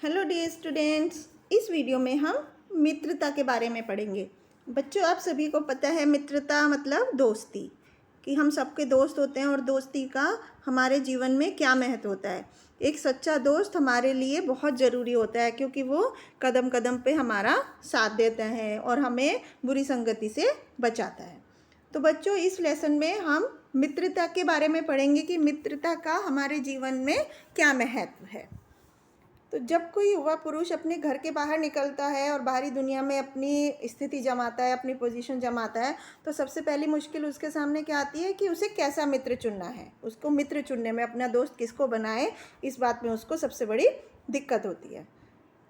Hello dear students, इस video में हम मित्रता के बारे में पढ़ेंगे। बच्चों, आप सभी को पता है मित्रता मतलब दोस्ती, कि हम सबके दोस्त होते हैं और दोस्ती का हमारे जीवन में क्या महत्व होता है। एक सच्चा दोस्त हमारे लिए बहुत ज़रूरी होता है क्योंकि वो कदम कदम पे हमारा साथ देता है और हमें बुरी संगति से बचाता है। तो बच्चों, इस लेसन में हम मित्रता के बारे में पढ़ेंगे कि मित्रता का हमारे जीवन में क्या महत्व है। तो जब कोई युवा पुरुष अपने घर के बाहर निकलता है और बाहरी दुनिया में अपनी स्थिति जमाता है, अपनी पोजीशन जमाता है, तो सबसे पहली मुश्किल उसके सामने क्या आती है कि उसे कैसा मित्र चुनना है। उसको मित्र चुनने में, अपना दोस्त किसको बनाए, इस बात में उसको सबसे बड़ी दिक्कत होती है।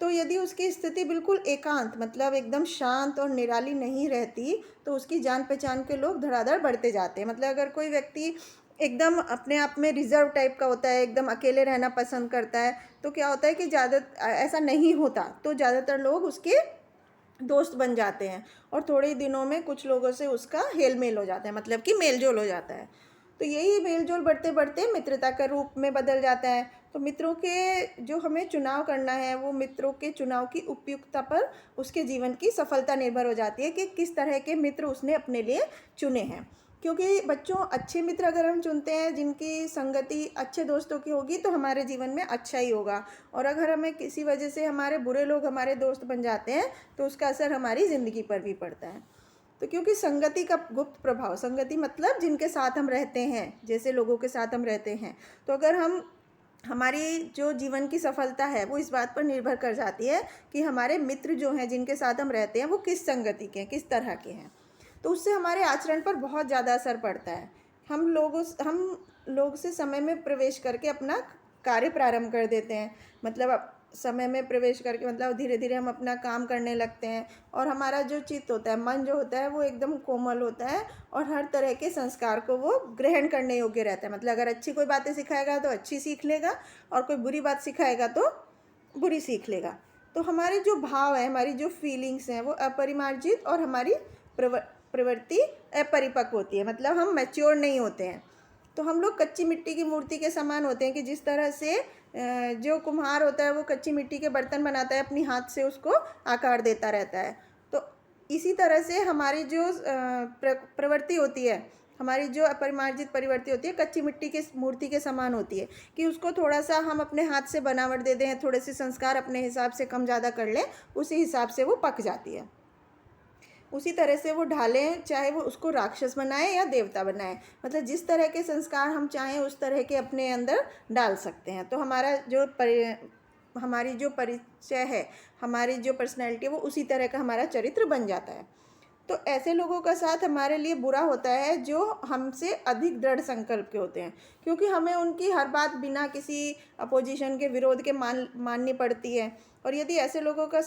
तो यदि उसकी स्थिति बिल्कुल एकांत मतलब एकदम शांत और निराली नहीं रहती, तो उसकी जान पहचान के लोग धड़ाधड़ बढ़ते जाते हैं। मतलब अगर कोई व्यक्ति एकदम अपने आप में रिजर्व टाइप का होता है, एकदम अकेले रहना पसंद करता है, तो क्या होता है कि ज़्यादा ऐसा नहीं होता, तो ज़्यादातर लोग उसके दोस्त बन जाते हैं और थोड़े ही दिनों में कुछ लोगों से उसका हेल मेल हो जाता है, मतलब कि मेल जोल हो जाता है। तो यही मेल जोल बढ़ते बढ़ते मित्रता का रूप में बदल जाता है। तो मित्रों के जो हमें चुनाव करना है, वो मित्रों के चुनाव की उपयुक्तता पर उसके जीवन की सफलता निर्भर हो जाती है कि किस तरह के मित्र उसने अपने लिए चुने हैं। क्योंकि बच्चों, अच्छे मित्र अगर हम चुनते हैं, जिनकी संगति अच्छे दोस्तों की होगी, तो हमारे जीवन में अच्छा ही होगा। और अगर हमें किसी वजह से हमारे बुरे लोग हमारे दोस्त बन जाते हैं, तो उसका असर हमारी ज़िंदगी पर भी पड़ता है। तो क्योंकि संगति का गुप्त प्रभाव, संगति मतलब जिनके साथ हम रहते हैं, जैसे लोगों के साथ हम रहते हैं, तो अगर हमारी जो जीवन की सफलता है वो इस बात पर निर्भर कर जाती है कि हमारे मित्र जो हैं, जिनके साथ हम रहते हैं, वो किस संगति के हैं, किस तरह के हैं। तो उससे हमारे आचरण पर बहुत ज़्यादा असर पड़ता है। हम लोग से समय में प्रवेश करके अपना कार्य प्रारंभ कर देते हैं। मतलब समय में प्रवेश करके मतलब धीरे धीरे हम अपना काम करने लगते हैं और हमारा जो चित्त होता है, मन जो होता है, वो एकदम कोमल होता है और हर तरह के संस्कार को वो ग्रहण करने योग्य रहता है। मतलब अगर अच्छी कोई बातें सिखाएगा तो अच्छी सीख लेगा और कोई बुरी बात सिखाएगा तो बुरी सीख लेगा। तो हमारे जो भाव है, हमारी जो फीलिंग्स हैं, वो अपरिमार्जित और हमारी प्रवृत्ति अपरिपक्व होती है। मतलब हम मैच्योर नहीं होते हैं। तो हम लोग कच्ची मिट्टी की मूर्ति के समान होते हैं कि जिस तरह से जो कुम्हार होता है वो कच्ची मिट्टी के बर्तन बनाता है, अपनी हाथ से उसको आकार देता रहता है। तो इसी तरह से हमारी जो प्रवृत्ति होती है, हमारी जो अपरिमार्जित प्रवृत्ति होती है, कच्ची मिट्टी के मूर्ति के समान होती है कि उसको थोड़ा सा हम अपने हाथ से बनावट दे दें, थोड़े से संस्कार अपने हिसाब से कम ज़्यादा कर लें, उसी हिसाब से वो पक जाती है। उसी तरह से वो ढालें, चाहे वो उसको राक्षस बनाए या देवता बनाए। मतलब जिस तरह के संस्कार हम चाहें उस तरह के अपने अंदर डाल सकते हैं। तो हमारी जो परिचय है, हमारी जो पर्सनैलिटी है, वो उसी तरह का हमारा चरित्र बन जाता है। तो ऐसे लोगों का साथ हमारे लिए बुरा होता है जो हमसे अधिक दृढ़ संकल्प के होते हैं, क्योंकि हमें उनकी हर बात बिना किसी अपोजिशन के, विरोध के माननी पड़ती है। और यदि ऐसे लोगों के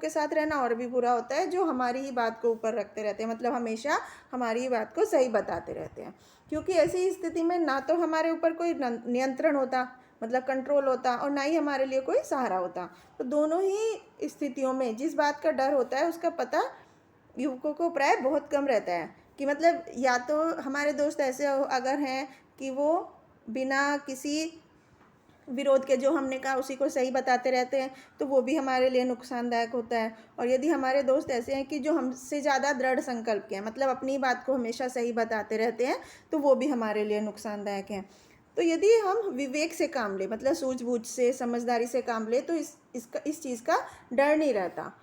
साथ रहना और भी बुरा होता है जो हमारी ही बात को ऊपर रखते रहते हैं, मतलब हमेशा हमारी ही बात को सही बताते रहते हैं। क्योंकि ऐसी स्थिति में ना तो हमारे ऊपर कोई नियंत्रण होता, मतलब कंट्रोल होता, और ना ही हमारे लिए कोई सहारा होता। तो दोनों ही स्थितियों में जिस बात का डर होता है उसका पता युवकों को प्राय बहुत कम रहता है। कि मतलब या तो हमारे दोस्त ऐसे अगर हैं कि वो बिना किसी विरोध के, जो हमने कहा उसी को सही बताते रहते हैं, तो वो भी हमारे लिए नुकसानदायक होता है। और यदि हमारे दोस्त ऐसे हैं कि जो हमसे ज़्यादा दृढ़ संकल्प के हैं, मतलब अपनी बात को हमेशा सही बताते रहते हैं, तो वो भी हमारे लिए नुकसानदायक हैं। तो यदि हम विवेक से काम लें, मतलब सूझबूझ से, समझदारी से काम लें, तो इस चीज़ का डर नहीं रहता।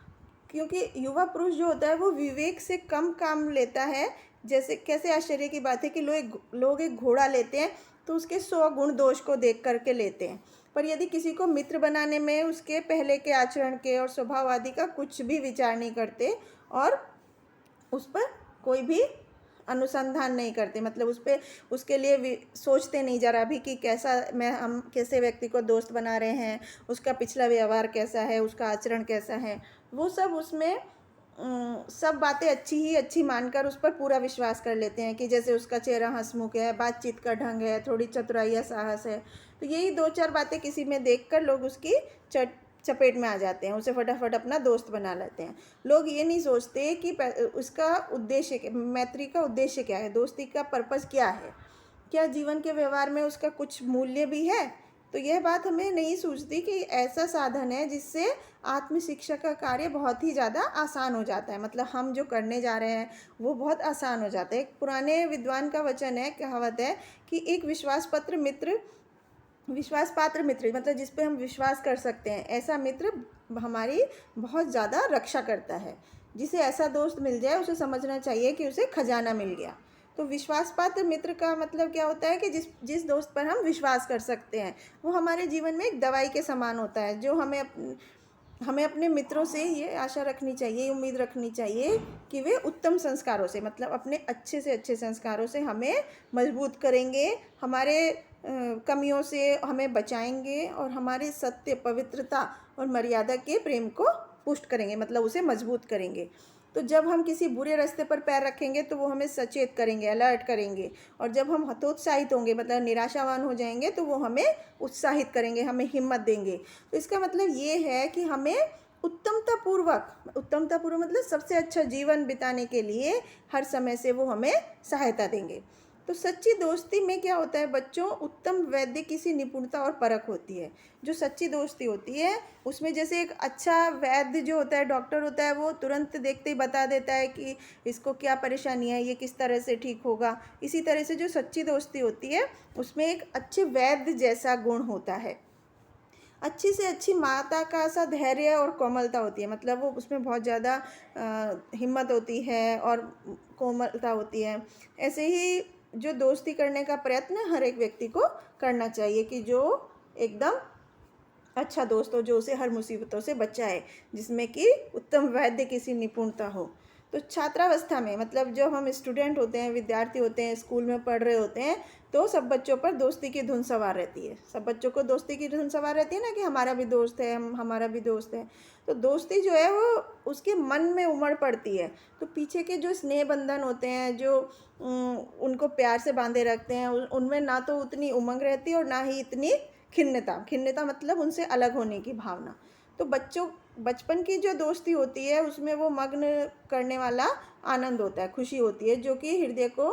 क्योंकि युवा पुरुष जो होता है वो विवेक से कम काम लेता है। जैसे कैसे आश्चर्य की बात है कि लोग एक घोड़ा लेते हैं तो उसके 100 गुण दोष को देख करके लेते हैं, पर यदि किसी को मित्र बनाने में उसके पहले के आचरण के और स्वभाव आदि का कुछ भी विचार नहीं करते और उस पर कोई भी अनुसंधान नहीं करते, मतलब उस पर उसके लिए सोचते नहीं जरा भी कि हम कैसे व्यक्ति को दोस्त बना रहे हैं, उसका पिछला व्यवहार कैसा है, उसका आचरण कैसा है, वो सब उसमें सब बातें अच्छी मानकर उस पर पूरा विश्वास कर लेते हैं। कि जैसे उसका चेहरा हंसमुख है, बातचीत का ढंग है, थोड़ी चतुराई या साहस है, तो यही 2-4 बातें किसी में देखकर लोग उसकी चपेट में आ जाते हैं, उसे फटाफट अपना दोस्त बना लेते हैं। लोग ये नहीं सोचते कि उसका उद्देश्य, मैत्री का उद्देश्य क्या है, दोस्ती का पर्पस क्या है, क्या जीवन के व्यवहार में उसका कुछ मूल्य भी है। तो यह बात हमें नहीं सूझती कि ऐसा साधन है जिससे आत्म शिक्षा का कार्य बहुत ही ज़्यादा आसान हो जाता है। मतलब हम जो करने जा रहे हैं वो बहुत आसान हो जाता है। एक पुराने विद्वान का वचन है, कहावत है कि एक विश्वास पात्र मित्र, मतलब जिस पे हम विश्वास कर सकते हैं, ऐसा मित्र हमारी बहुत ज़्यादा रक्षा करता है। जिसे ऐसा दोस्त मिल जाए उसे समझना चाहिए कि उसे खजाना मिल गया। तो विश्वास पात्र मित्र का मतलब क्या होता है कि जिस दोस्त पर हम विश्वास कर सकते हैं वो हमारे जीवन में एक दवाई के समान होता है। जो हमें अपने मित्रों से ये आशा रखनी चाहिए, उम्मीद रखनी चाहिए कि वे उत्तम संस्कारों से, मतलब अपने अच्छे से अच्छे संस्कारों से हमें मजबूत करेंगे, हमारे कमियों से हमें बचाएंगे और हमारे सत्य, पवित्रता और मर्यादा के प्रेम को पुष्ट करेंगे, मतलब उसे मजबूत करेंगे। तो जब हम किसी बुरे रास्ते पर पैर रखेंगे तो वो हमें सचेत करेंगे, अलर्ट करेंगे। और जब हम हतोत्साहित होंगे, मतलब निराशावान हो जाएंगे, तो वो हमें उत्साहित करेंगे, हमें हिम्मत देंगे। तो इसका मतलब ये है कि हमें उत्तमता पूर्वक मतलब सबसे अच्छा जीवन बिताने के लिए हर समय से वो हमें सहायता देंगे। तो सच्ची दोस्ती में क्या होता है बच्चों, उत्तम वैद्य किसी निपुणता और परख होती है। जो सच्ची दोस्ती होती है उसमें जैसे एक अच्छा वैद्य जो होता है, डॉक्टर होता है, वो तुरंत देखते ही बता देता है कि इसको क्या परेशानी है, ये किस तरह से ठीक होगा। इसी तरह से जो सच्ची दोस्ती होती है उसमें एक अच्छे वैद्य जैसा गुण होता है। अच्छी से अच्छी माता का सा धैर्य और कोमलता होती है, मतलब वो उसमें बहुत ज़्यादा हिम्मत होती है और कोमलता होती है। ऐसे ही जो दोस्ती करने का प्रयत्न हर एक व्यक्ति को करना चाहिए कि जो एकदम अच्छा दोस्त हो, जो उसे हर मुसीबतों से बचाए, जिसमें कि उत्तम वैद्य किसी निपुणता हो। तो छात्रावस्था में, मतलब जब हम स्टूडेंट होते हैं, विद्यार्थी होते हैं, स्कूल में पढ़ रहे होते हैं, तो सब बच्चों पर दोस्ती की धुन सवार रहती है। सब बच्चों को दोस्ती की धुन सवार रहती है ना, कि हमारा भी दोस्त है, हमारा भी दोस्त है। तो दोस्ती जो है वो उसके मन में उमड़ पड़ती है। तो पीछे के जो स्नेह बंधन होते हैं, जो उनको प्यार से बांधे रखते हैं, उनमें ना तो उतनी उमंग रहती और ना ही इतनी खिन्नता मतलब उनसे अलग होने की भावना। तो बचपन की जो दोस्ती होती है उसमें वो मग्न करने वाला आनंद होता है, खुशी होती है, जो कि हृदय को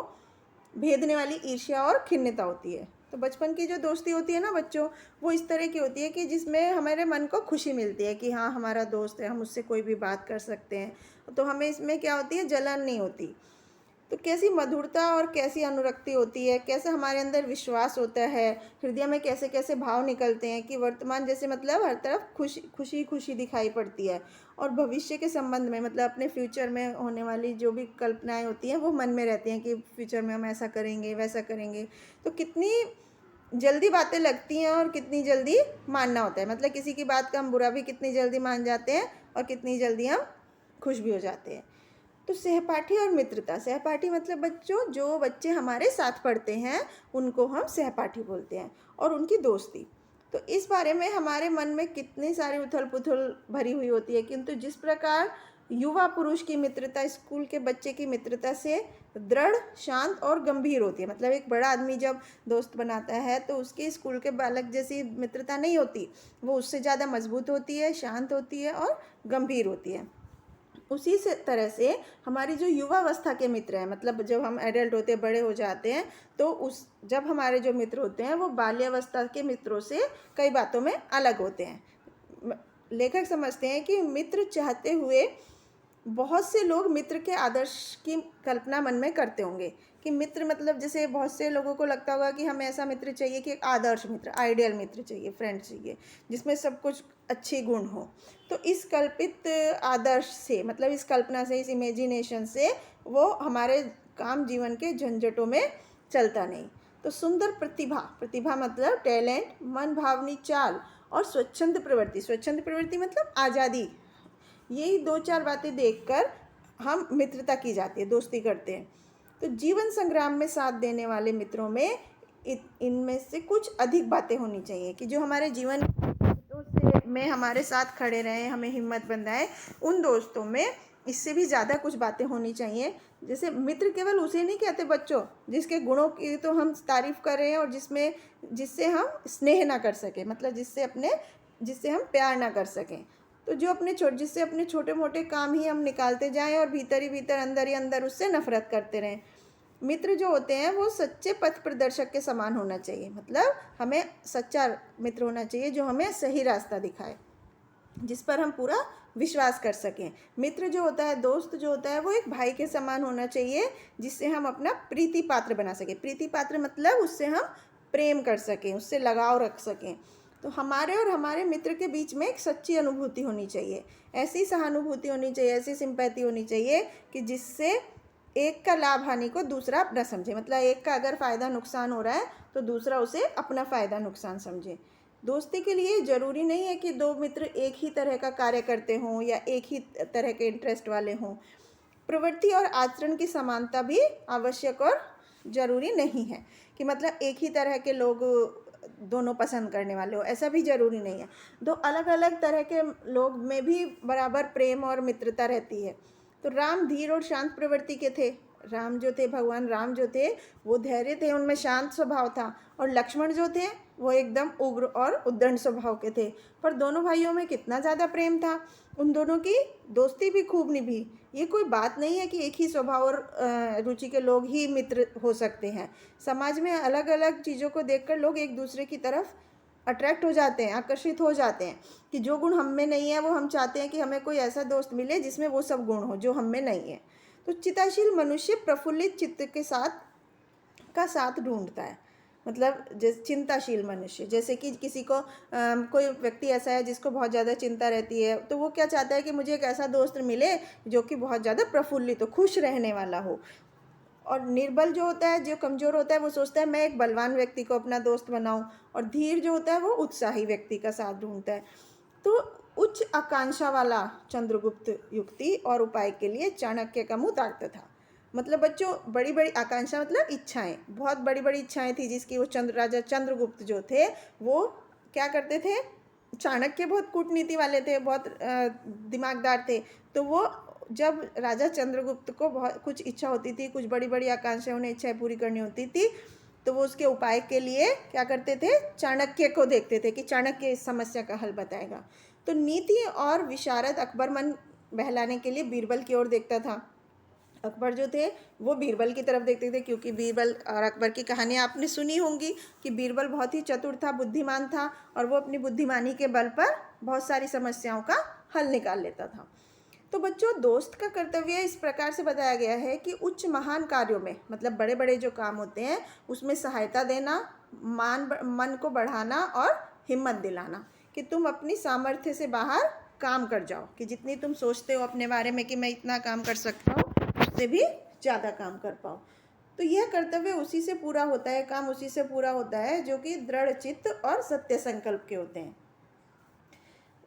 भेदने वाली ईर्ष्या और खिन्नता होती है। तो बचपन की जो दोस्ती होती है ना बच्चों, वो इस तरह की होती है कि जिसमें हमारे मन को खुशी मिलती है कि हाँ हमारा दोस्त है, हम उससे कोई भी बात कर सकते हैं। तो हमें इसमें क्या होती है, जलन नहीं होती। तो कैसी मधुरता और कैसी अनुरक्ति होती है, कैसे हमारे अंदर विश्वास होता है, हृदय में कैसे कैसे भाव निकलते हैं कि वर्तमान जैसे मतलब हर तरफ खुशी खुशी दिखाई पड़ती है। और भविष्य के संबंध में, मतलब अपने फ्यूचर में होने वाली जो भी कल्पनाएं होती हैं वो मन में रहती हैं कि फ्यूचर में हम ऐसा करेंगे, वैसा करेंगे। तो कितनी जल्दी बातें लगती हैं और कितनी जल्दी मानना होता है, मतलब किसी की बात का हम बुरा भी कितनी जल्दी मान जाते हैं और कितनी जल्दी हम खुश भी हो जाते हैं। तो सहपाठी और मित्रता, सहपाठी मतलब बच्चों, जो बच्चे हमारे साथ पढ़ते हैं उनको हम सहपाठी बोलते हैं। और उनकी दोस्ती, तो इस बारे में हमारे मन में कितनी सारी उथल पुथल भरी हुई होती है, किंतु जिस प्रकार युवा पुरुष की मित्रता स्कूल के बच्चे की मित्रता से दृढ़, शांत और गंभीर होती है। मतलब एक बड़ा आदमी जब दोस्त बनाता है तो उसकी स्कूल के बालक जैसी मित्रता नहीं होती, वो उससे ज़्यादा मजबूत होती है, शांत होती है और गंभीर होती है। उसी से तरह से हमारी जो युवावस्था के मित्र हैं, मतलब जब हम एडल्ट होते बड़े हो जाते हैं, तो जब हमारे जो मित्र होते हैं वो बाल्यावस्था के मित्रों से कई बातों में अलग होते हैं। लेखक समझते हैं कि मित्र चाहते हुए बहुत से लोग मित्र के आदर्श की कल्पना मन में करते होंगे कि मित्र मतलब जैसे बहुत से लोगों को लगता होगा कि हमें ऐसा मित्र चाहिए कि एक आदर्श मित्र, आइडियल मित्र चाहिए, फ्रेंड चाहिए जिसमें सब कुछ अच्छे गुण हो। तो इस कल्पित आदर्श से, मतलब इस कल्पना से, इस इमेजिनेशन से वो हमारे काम जीवन के झंझटों में चलता नहीं। तो सुंदर प्रतिभा मतलब टैलेंट, मन भावनी चाल और स्वच्छंद प्रवृत्ति मतलब आज़ादी, यही दो चार बातें देखकर हम मित्रता की जाती है, दोस्ती करते हैं। तो जीवन संग्राम में साथ देने वाले मित्रों में इनमें से कुछ अधिक बातें होनी चाहिए कि जो हमारे जीवन में हमारे साथ खड़े रहें, हमें हिम्मत बंधाएं। उन दोस्तों में इससे भी ज़्यादा कुछ बातें होनी चाहिए। जैसे मित्र केवल उसे नहीं कहते बच्चों जिसके गुणों की तो हम तारीफ कर रहे हैं और जिससे हम स्नेह ना कर सकें, मतलब जिससे हम प्यार ना कर सकें। तो जिससे अपने छोटे मोटे काम ही हम निकालते जाएं और भीतर ही भीतर, अंदर ही अंदर उससे नफरत करते रहें। मित्र जो होते हैं वो सच्चे पथ प्रदर्शक के समान होना चाहिए, मतलब हमें सच्चा मित्र होना चाहिए जो हमें सही रास्ता दिखाए, जिस पर हम पूरा विश्वास कर सकें। मित्र जो होता है, दोस्त जो होता है, वो एक भाई के समान होना चाहिए, जिससे हम अपना प्रीति पात्र बना सकें। प्रीति पात्र मतलब उससे हम प्रेम कर सकें, उससे लगाव रख सकें। तो हमारे और हमारे मित्र के बीच में एक सच्ची अनुभूति होनी चाहिए, ऐसी सहानुभूति होनी चाहिए, ऐसी सिंपैथी होनी चाहिए कि जिससे एक का लाभ हानि को दूसरा अपना समझे। मतलब एक का अगर फ़ायदा नुकसान हो रहा है तो दूसरा उसे अपना फ़ायदा नुकसान समझे। दोस्ती के लिए ज़रूरी नहीं है कि दो मित्र एक ही तरह का कार्य करते हों या एक ही तरह के इंटरेस्ट वाले हों। प्रवृत्ति और आचरण की समानता भी आवश्यक और ज़रूरी नहीं है कि मतलब एक ही तरह के लोग दोनों पसंद करने वाले हो, ऐसा भी ज़रूरी नहीं है। दो अलग अलग तरह के लोग में भी बराबर प्रेम और मित्रता रहती है। तो राम धीर और शांत प्रवृत्ति के थे। राम जो थे, भगवान राम जो थे, वो धैर्य थे, उनमें शांत स्वभाव था। और लक्ष्मण जो थे वो एकदम उग्र और उद्दंड स्वभाव के थे। पर दोनों भाइयों में कितना ज़्यादा प्रेम था, उन दोनों की दोस्ती भी खूब निभी। ये कोई बात नहीं है कि एक ही स्वभाव और रुचि के लोग ही मित्र हो सकते हैं। समाज में अलग अलग चीज़ों को देखकर लोग एक दूसरे की तरफ अट्रैक्ट हो जाते हैं, आकर्षित हो जाते हैं कि जो गुण हम में नहीं है वो हम चाहते हैं कि हमें कोई ऐसा दोस्त मिले जिसमें वो सब गुण हो जो हम में नहीं है। तो चिताशील मनुष्य प्रफुल्लित चित्त के साथ ढूंढता है। मतलब जैसे चिंताशील मनुष्य, जैसे कि किसी को कोई व्यक्ति ऐसा है जिसको बहुत ज़्यादा चिंता रहती है, तो वो क्या चाहता है कि मुझे एक ऐसा दोस्त मिले जो कि बहुत ज़्यादा प्रफुल्लित हो, खुश रहने वाला हो। और निर्बल जो होता है, जो कमज़ोर होता है, वो सोचता है मैं एक बलवान व्यक्ति को अपना दोस्त बनाऊं। और धीर जो होता है वो उत्साही व्यक्ति का साथ ढूंढता है। तो उच्च आकांक्षा वाला चंद्रगुप्त युक्ति और उपाय के लिए चाणक्य का मुँह ताकता था। मतलब बच्चों, बड़ी बड़ी आकांक्षा मतलब इच्छाएं, बहुत बड़ी बड़ी इच्छाएं थी जिसकी वो राजा चंद्रगुप्त जो थे वो क्या करते थे। चाणक्य बहुत कूटनीति वाले थे, बहुत दिमागदार थे। तो वो जब राजा चंद्रगुप्त को बहुत कुछ इच्छा होती थी, कुछ बड़ी बड़ी आकांक्षाएं, उन्हें इच्छाएं पूरी करनी होती थी, तो वो उसके उपाय के लिए क्या करते थे, चाणक्य को देखते थे कि चाणक्य इस समस्या का हल बताएगा। तो नीति और विशारद अकबर मन बहलाने के लिए बीरबल की ओर देखता था। अकबर जो थे वो बीरबल की तरफ देखते थे, क्योंकि बीरबल और अकबर की कहानियाँ आपने सुनी होंगी कि बीरबल बहुत ही चतुर था, बुद्धिमान था, और वो अपनी बुद्धिमानी के बल पर बहुत सारी समस्याओं का हल निकाल लेता था। तो बच्चों, दोस्त का कर्तव्य इस प्रकार से बताया गया है कि उच्च महान कार्यों में, मतलब बड़े बड़े जो काम होते हैं उसमें सहायता देना, मन को बढ़ाना और हिम्मत दिलाना कि तुम अपनी सामर्थ्य से बाहर काम कर जाओ, कि जितनी तुम सोचते हो अपने बारे में कि मैं इतना काम कर सकता हूँ, उससे भी ज़्यादा काम कर पाओ। तो यह कर्तव्य उसी से पूरा होता है, काम उसी से पूरा होता है जो कि दृढ़ चित्त और सत्य संकल्प के होते हैं।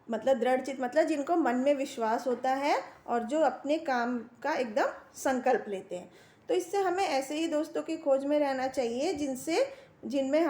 मतलब दृढ़ चित्त मतलब जिनको मन में विश्वास होता है और जो अपने काम का एकदम संकल्प लेते हैं। तो इससे हमें ऐसे ही दोस्तों की खोज में रहना चाहिए जिनमें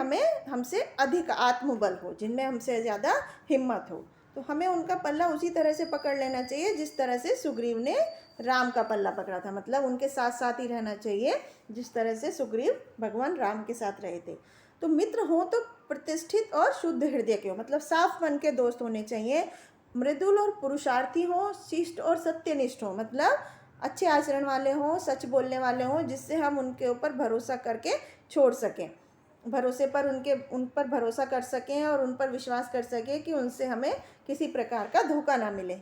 हमसे अधिक आत्मबल हो, जिनमें हमसे ज़्यादा हिम्मत हो। तो हमें उनका पल्ला उसी तरह से पकड़ लेना चाहिए जिस तरह से सुग्रीव ने राम का पल्ला पकड़ा था। मतलब उनके साथ साथ ही रहना चाहिए जिस तरह से सुग्रीव भगवान राम के साथ रहे थे। तो मित्र हो तो प्रतिष्ठित और शुद्ध हृदय के हो, मतलब साफ मन के दोस्त होने चाहिए। मृदुल और पुरुषार्थी हो, शिष्ट और सत्यनिष्ठ हो, मतलब अच्छे आचरण वाले हों, सच बोलने वाले हों, जिससे हम उनके ऊपर भरोसा करके छोड़ सकें, उन पर भरोसा कर सकें और उन पर विश्वास कर सकें कि उनसे हमें किसी प्रकार का धोखा ना मिले।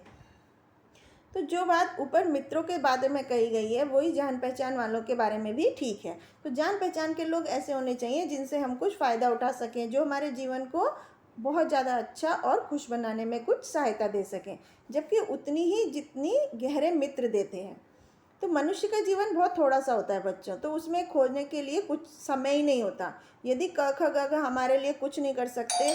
तो जो बात ऊपर मित्रों के बारे में कही गई है वही जान पहचान वालों के बारे में भी ठीक है। तो जान पहचान के लोग ऐसे होने चाहिए जिनसे हम कुछ फ़ायदा उठा सकें, जो हमारे जीवन को बहुत ज़्यादा अच्छा और खुश बनाने में कुछ सहायता दे सकें, जबकि उतनी ही जितनी गहरे मित्र देते हैं। तो मनुष्य का जीवन बहुत थोड़ा सा होता है बच्चों, तो उसमें खोजने के लिए कुछ समय ही नहीं होता। यदि क ख ग घ हमारे लिए कुछ नहीं कर सकते